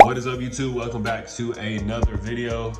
What is up, YouTube? Welcome back to another video.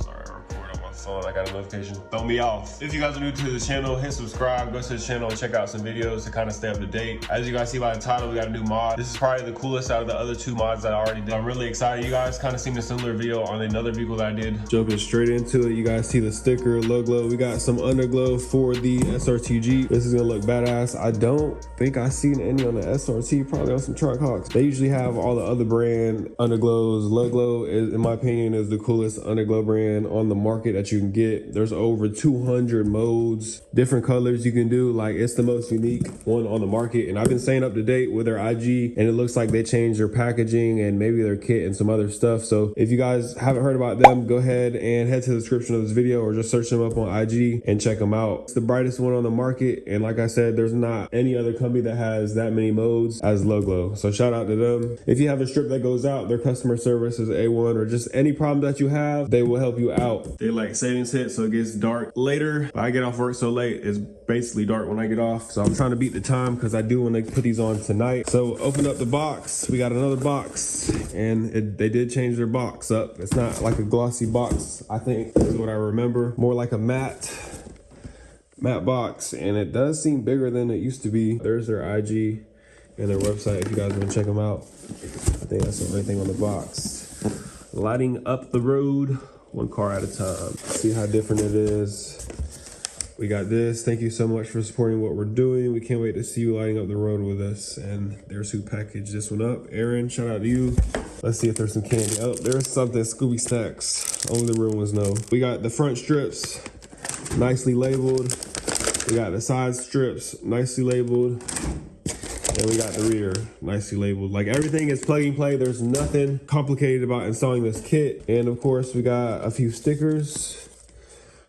Sorry, I record on my phone. I got a notification. Throw me off. If you guys are new to the channel, hit subscribe. Go to the channel and check out some videos to kind of stay up to date. As you guys see by the title, we got a new mod. This is probably the coolest out of the other two mods that I already did. I'm really excited. You guys kind of seen a similar video on another vehicle that I did. Jumping straight into it, you guys see the sticker, LowGlow. We got some Underglow for the SRT Jeep. This is gonna look badass. I don't think I've seen any on the SRT, probably on some truck hawks. They usually have all the other brand Underglows. LowGlow is, in my opinion, is the coolest Underglow brand on the market that you can get. There's over 200 modes, different colors you can do. Like, it's the most unique one on the market. And I've been staying up to date with their IG, and it looks like they changed their packaging and maybe their kit and some other stuff. So if you guys haven't heard about them, go ahead and head to the description of this video or just search them up on IG and check them out. It's the brightest one on the market. And like I said, there's not any other company that has that many modes as LowGlow. So shout out to them. If you have a strip that goes out, their customer service is A1, or just any problem that you have, they will help you out. They like savings hit, so it gets dark later. I get off work so late, it's basically dark when I get off. So I'm trying to beat the time because I do want to put these on tonight. So open up the box. We got another box, and they did change their box up. It's not like a glossy box, I think is what I remember. More like a matte box, and it does seem bigger than it used to be. There's their IG and their website if you guys want to check them out. I think that's the only thing on the box. Lighting up the road, one car at a time. See how different it is. We got this. Thank you so much for supporting what we're doing. We can't wait to see you lighting up the road with us. And there's who packaged this one up. Aaron, shout out to you. Let's see if there's some candy. Oh, there's something. Scooby Snacks. Only the real ones know. We got the front strips nicely labeled. We got the side strips nicely labeled. And we got the rear nicely labeled. Like, everything is plug and play. There's nothing complicated about installing this kit. And of course, we got a few stickers.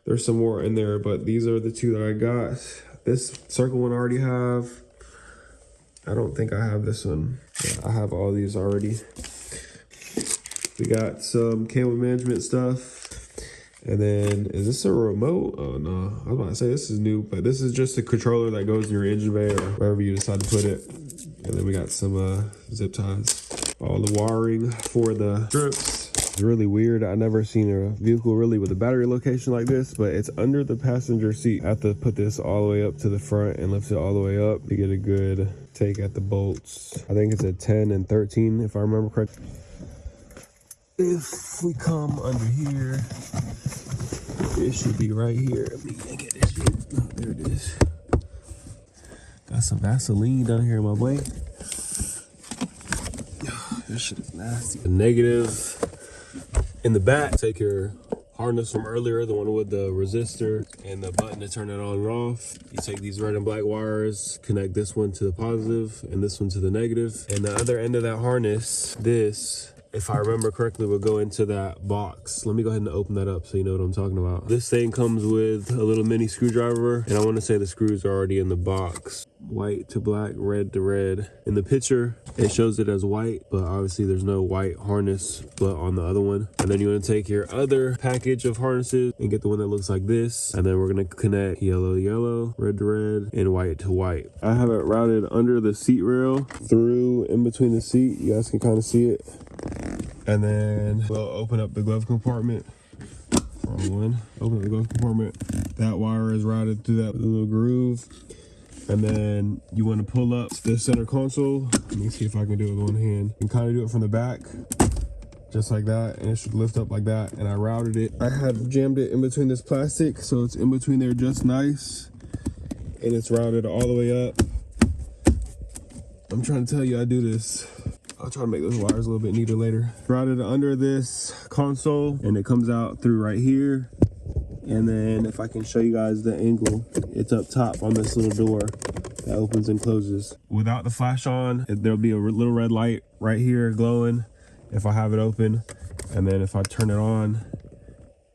There's some more in there, but these are the two that I got. This circle one I already have. I don't think I have this one. Yeah, I have all these already. We got some cable management stuff. And then, is this a remote? Oh no, I was about to say this is new, but this is just a controller that goes in your engine bay or wherever you decide to put it. And then we got some zip ties. All the wiring for the strips. It's really weird. I never seen a vehicle really with a battery location like this, but it's under the passenger seat. I have to put this all the way up to the front and lift it all the way up to get a good take at the bolts. I think it's a 10 and 13 if I remember correctly. If we come under here, it should be right here. Let me get this shit. Oh, there it is. Got some Vaseline down here, my boy. This shit is nasty. The negative in the back. Take your harness from earlier, the one with the resistor and the button to turn it on and off. You take these red and black wires, connect this one to the positive and this one to the negative. And the other end of that harness, this, if I remember correctly, will go into that box. Let me go ahead and open that up so you know what I'm talking about. This thing comes with a little mini screwdriver, and I want to say the screws are already in the box. White to black, red to red. In the picture, it shows it as white, but obviously there's no white harness but on the other one. And then you want to take your other package of harnesses and get the one that looks like this. And then we're going to connect yellow to yellow, red to red, and white to white. I have it routed under the seat rail, through in between the seat. You guys can kind of see it. And then we'll open up the glove compartment. Wrong one. Open up the glove compartment. That wire is routed through that little groove. And then you want to pull up the center console. Let me see if I can do it with one hand. You can kind of do it from the back, just like that. And it should lift up like that. And I routed it. I had jammed it in between this plastic, so it's in between there just nice. And it's routed all the way up. I'm trying to tell you I do this. I'll try to make those wires a little bit neater later. Routed under this console, and it comes out through right here. And then if I can show you guys the angle, it's up top on this little door that opens and closes. Without the flash on, there'll be a little red light right here glowing if I have it open. And then if I turn it on,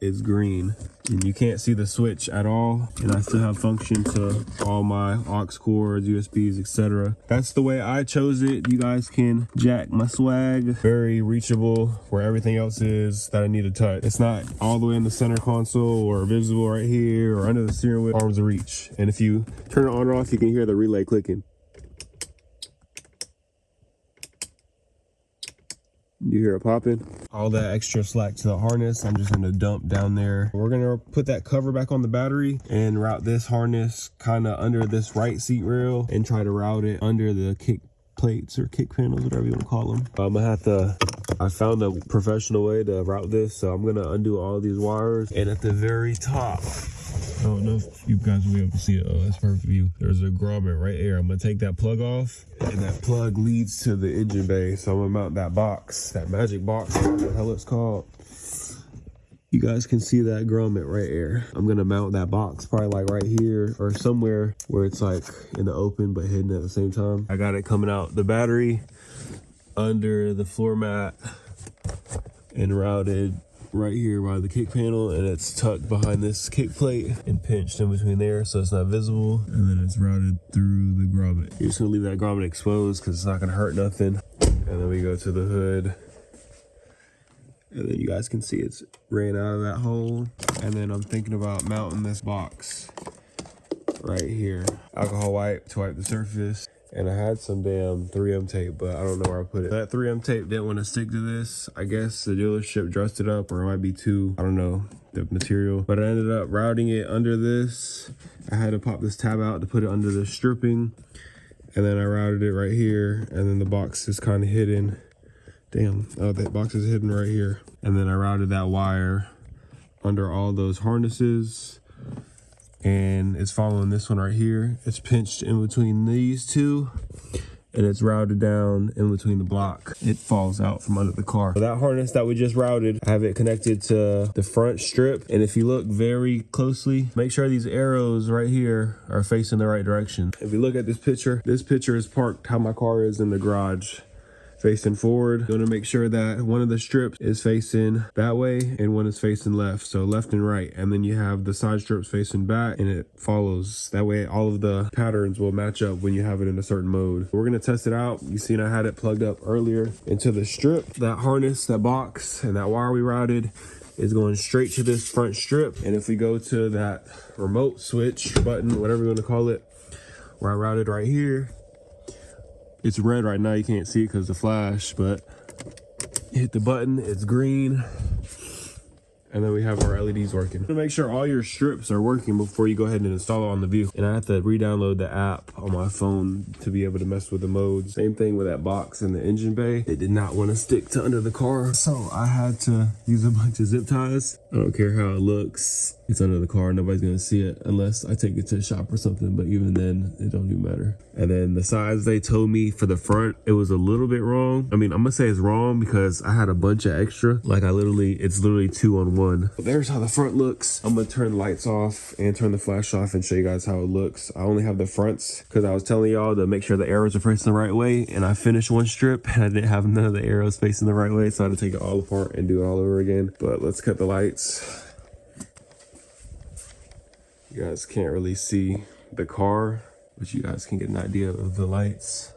it's green. And you can't see the switch at all. And I still have function to all my aux cords, USBs, etc. That's the way I chose it. You guys can jack my swag. Very reachable where everything else is that I need to touch. It's not all the way in the center console or visible right here or under the steering wheel. Arms of reach. And if you turn it on or off, you can hear the relay clicking. You hear it popping? All that extra slack to the harness, I'm just gonna dump down there. We're gonna put that cover back on the battery and route this harness kind of under this right seat rail and try to route it under the kick plates or kick panels, whatever you want to call them. I'm gonna have to, I found a professional way to route this, so I'm gonna undo all these wires. And at the very top, I don't know if you guys will be able to see it. Oh, that's perfect view. There's a grommet right here. I'm gonna take that plug off, and that plug leads to the engine bay. So I'm gonna mount that box, that magic box, what the hell it's called. You guys can see that grommet right here. I'm gonna mount that box probably like right here or somewhere where it's like in the open but hidden at the same time. I got it coming out the battery under the floor mat and routed right here by the kick panel, and it's tucked behind this kick plate and pinched in between there so it's not visible, and then it's routed through the grommet. You're just gonna leave that grommet exposed because it's not gonna hurt nothing. And then we go to the hood, and then you guys can see it's ran out of that hole. And then I'm thinking about mounting this box right here. Alcohol wipe to wipe the surface. And I had some damn 3M tape, but I don't know where I put it. That 3M tape didn't want to stick to this. I guess the dealership dressed it up, or it might be too, I don't know, the material. But I ended up routing it under this. I had to pop this tab out to put it under the stripping. And then I routed it right here. And then the box is kind of hidden. Damn, oh, that box is hidden right here. And then I routed that wire under all those harnesses. And it's following this one right here. It's pinched in between these two, and it's routed down in between the block. It falls out from under the car. So that harness that we just routed, I have it connected to the front strip. And if you look very closely, make sure these arrows right here are facing the right direction. If you look at this picture is parked how my car is in the garage. Facing forward. You want to make sure that one of the strips is facing that way and one is facing left, so left and right. And then you have the side strips facing back, and it follows. That way all of the patterns will match up when you have it in a certain mode. We're going to test it out. You seen I had it plugged up earlier into the strip. That harness, that box, and that wire we routed is going straight to this front strip. And if we go to that remote switch button, whatever you want to call it, where I routed right here, it's red right now, you can't see it because of the flash, but you hit the button, it's green. And then we have our LEDs working. To make sure all your strips are working before you go ahead and install it on the vehicle. And I have to re-download the app on my phone to be able to mess with the modes. Same thing with that box in the engine bay. It did not want to stick to under the car, so I had to use a bunch of zip ties. I don't care how it looks. It's under the car, nobody's gonna see it unless I take it to the shop or something, but even then, it don't even matter. And then the size they told me for the front, it was a little bit wrong. I mean, I'm gonna say it's wrong because I had a bunch of extra. Like it's literally 2 on 1. But there's how the front looks. I'm gonna turn the lights off and turn the flash off and show you guys how it looks. I only have the fronts because I was telling y'all to make sure the arrows are facing the right way, and I finished one strip and I didn't have none of the arrows facing the right way, so I had to take it all apart and do it all over again. But let's cut the lights. You guys can't really see the car, but you guys can get an idea of the lights.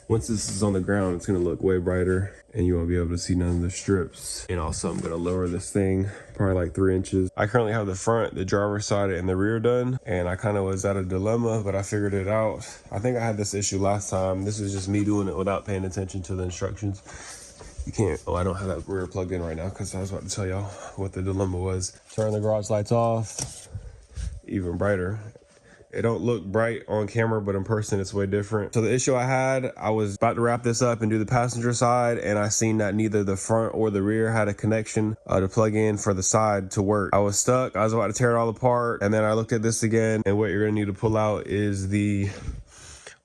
Once this is on the ground, it's gonna look way brighter and you won't be able to see none of the strips. And also I'm gonna lower this thing probably like 3 inches. I currently have the front, the driver's side, and the rear done. And I kind of was at a dilemma, but I figured it out. I think I had this issue last time. This is just me doing it without paying attention to the instructions. You can't, oh, I don't have that rear plugged in right now because I was about to tell y'all what the dilemma was. Turn the garage lights off. Even brighter. It don't look bright on camera, but in person it's way different. So the issue I had, I was about to wrap this up and do the passenger side, and I seen that neither the front or the rear had a connection to plug in for the side to work. I was stuck. I was about to tear it all apart, and then I looked at this again, and what you're gonna need to pull out is the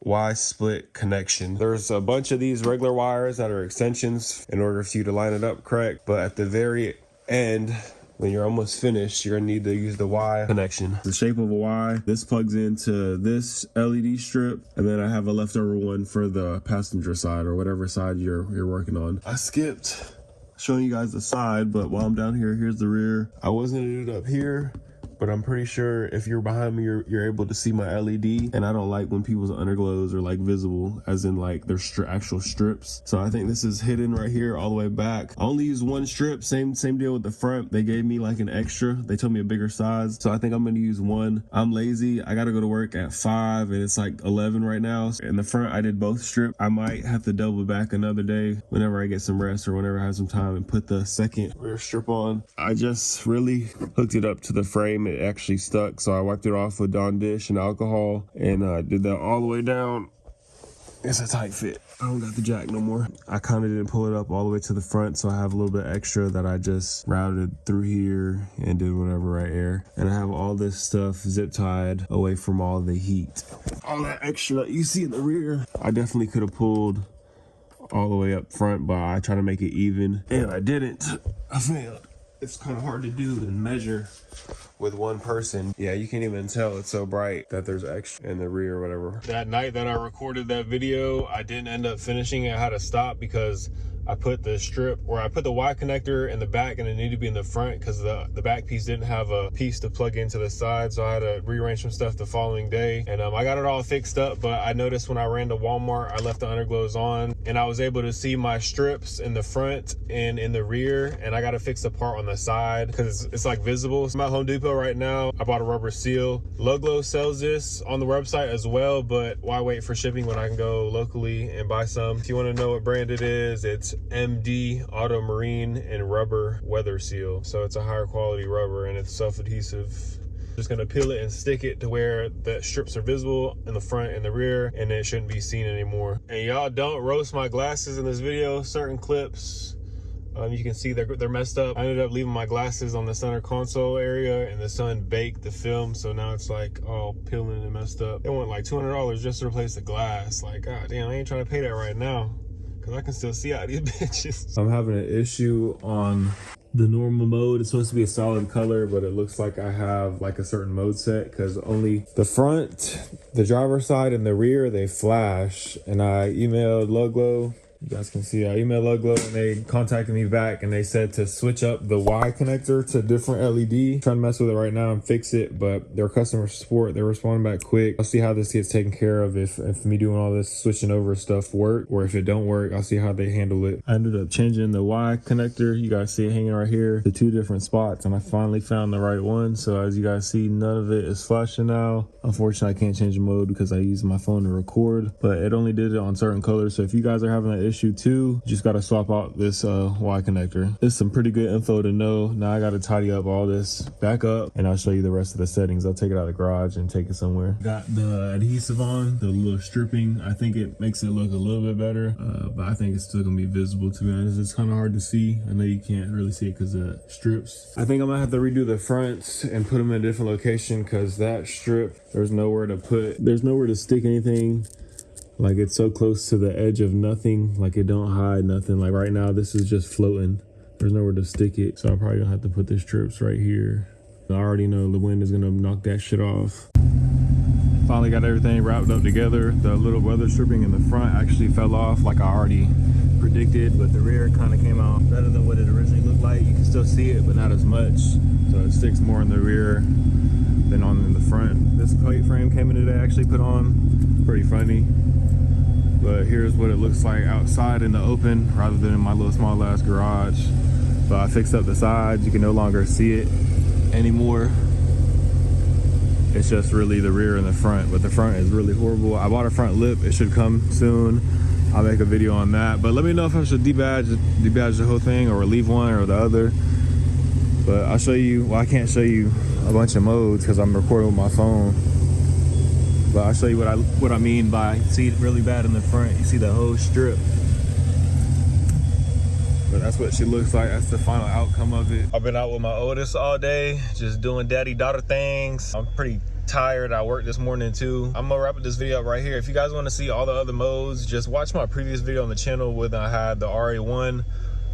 Y-split connection. There's a bunch of these regular wires that are extensions in order for you to line it up correct, but at the very end, when you're almost finished, you're gonna need to use the Y connection. The shape of a Y. This plugs into this LED strip, and then I have a leftover one for the passenger side or whatever side you're working on. I skipped showing you guys the side, but while I'm down here, here's the rear. I was gonna do it up here, but but I'm pretty sure if you're behind me, you're able to see my LED. And I don't like when people's underglows are like visible, as in like they're actual strips. So I think this is hidden right here all the way back. I only use one strip, same deal with the front. They gave me like an extra. They told me a bigger size. So I think I'm gonna use one. I'm lazy. I gotta go to work at 5 and it's like 11 right now. In the front, I did both strip. I might have to double back another day whenever I get some rest or whenever I have some time and put the second rear strip on. I just really hooked it up to the frame. It actually stuck. So I wiped it off with Dawn dish and alcohol and did that all the way down. It's a tight fit. I don't got the jack no more. I kind of didn't pull it up all the way to the front, so I have a little bit extra that I just routed through here and did whatever right here. And I have all this stuff zip tied away from all the heat. All that extra that you see in the rear, I definitely could have pulled all the way up front, but I try to make it even, and I didn't. I failed. It's kind of hard to do and measure with one person. Yeah, you can't even tell, it's so bright that there's extra in the rear or whatever. That night that I recorded that video, I didn't end up finishing it. I had to stop because I put the strip, or I put the Y connector in the back and it needed to be in the front because the back piece didn't have a piece to plug into the side. So I had to rearrange some stuff the following day. And I got it all fixed up, but I noticed when I ran to Walmart, I left the underglows on and I was able to see my strips in the front and in the rear. And I got to fix the part on the side because it's like visible. So I'm at Home Depot right now. I bought a rubber seal. LowGlow sells this on the website as well, but why wait for shipping when I can go locally and buy some? If you want to know what brand it is, it's MD Auto Marine and Rubber Weather Seal. So it's a higher quality rubber and it's self-adhesive. Just gonna peel it and stick it to where the strips are visible in the front and the rear, and it shouldn't be seen anymore. And y'all don't roast my glasses in this video. Certain clips, you can see they're messed up. I ended up leaving my glasses on the center console area and the sun baked the film, so now it's like all peeling and messed up. They want like $200 just to replace the glass. Like, god damn, I ain't trying to pay that right now, because I can still see out these bitches. I'm having an issue on the normal mode. It's supposed to be a solid color, but it looks like I have like a certain mode set because only the front, the driver's side, and the rear, they flash. And I emailed LowGlow. You guys can see I emailed LowGlow and they contacted me back and they said to switch up the Y connector to different LED. I'm trying to mess with it right now and fix it, but their customer support, they're responding back quick. I'll see how this gets taken care of. If me doing all this switching over stuff work, or if it don't work, I'll see how they handle it. I ended up changing the Y connector. You guys see it hanging right here, the 2 different spots, and I finally found the right one. So as you guys see, none of it is flashing now. Unfortunately, I can't change the mode because I use my phone to record, but it only did it on certain colors. So if you guys are having an issue too, you just got to swap out this Y connector. It's some pretty good info to know. Now I got to tidy up all this back up and I'll show you the rest of the settings. I'll take it out of the garage and take it somewhere. Got the adhesive on, the little stripping. I think it makes it look a little bit better, but I think it's still gonna be visible, to be honest. It's kind of hard to see. I know you can't really see it because of strips. I think I'm gonna have to redo the fronts and put them in a different location because that strip, there's nowhere to stick anything. Like, it's so close to the edge of nothing, like it don't hide nothing. Like right now, this is just floating. There's nowhere to stick it. So I'm probably gonna have to put the strips right here. I already know the wind is gonna knock that shit off. Finally got everything wrapped up together. The little weather stripping in the front actually fell off like I already predicted, but the rear kind of came out better than what it originally looked like. You can still see it, but not as much. So it sticks more in the rear than on in the front. This plate frame came in today, actually put on. Pretty funny. But here's what it looks like outside in the open rather than in my little small ass garage. But I fixed up the sides. You can no longer see it anymore. It's just really the rear and the front, but the front is really horrible. I bought a front lip. It should come soon. I'll make a video on that. But let me know if I should debadge the whole thing or leave one or the other. But I'll show you, well, I can't show you a bunch of modes because I'm recording with my phone. But I'll show you what I mean by, see it really bad in the front. You see the whole strip. But that's what she looks like. That's the final outcome of it. I've been out with my oldest all day, just doing daddy-daughter things. I'm pretty tired. I worked this morning too. I'm gonna wrap up this video up right here. If you guys want to see all the other modes, just watch my previous video on the channel when I had the RA1.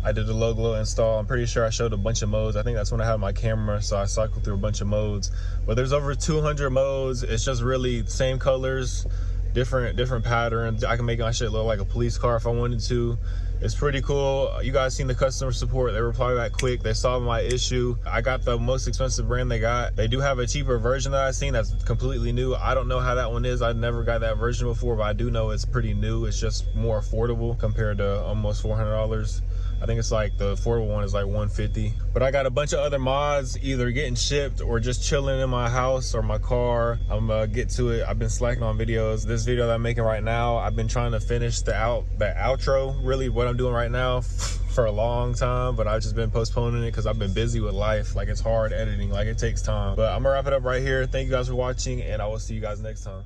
I did the LowGlow install. I'm pretty sure I showed a bunch of modes. I think that's when I had my camera, so I cycled through a bunch of modes. But there's over 200 modes. It's just really same colors different patterns. I can make my shit look like a police car if I wanted to. It's pretty cool. You guys seen the customer support. They reply back quick. They solved my issue. I got the most expensive brand they got. They do have a cheaper version that I've seen that's completely new. I don't know how that one is. I never got that version before, but I do know it's pretty new. It's just more affordable compared to almost $400. I think it's like the affordable one is like $150. But I got a bunch of other mods either getting shipped or just chilling in my house or my car. I'm gonna get to it. I've been slacking on videos. This video that I'm making right now, I've been trying to finish the outro, really what I'm doing right now, for a long time, but I've just been postponing it because I've been busy with life. Like, it's hard editing, like it takes time. But I'm gonna wrap it up right here. Thank you guys for watching, and I will see you guys next time.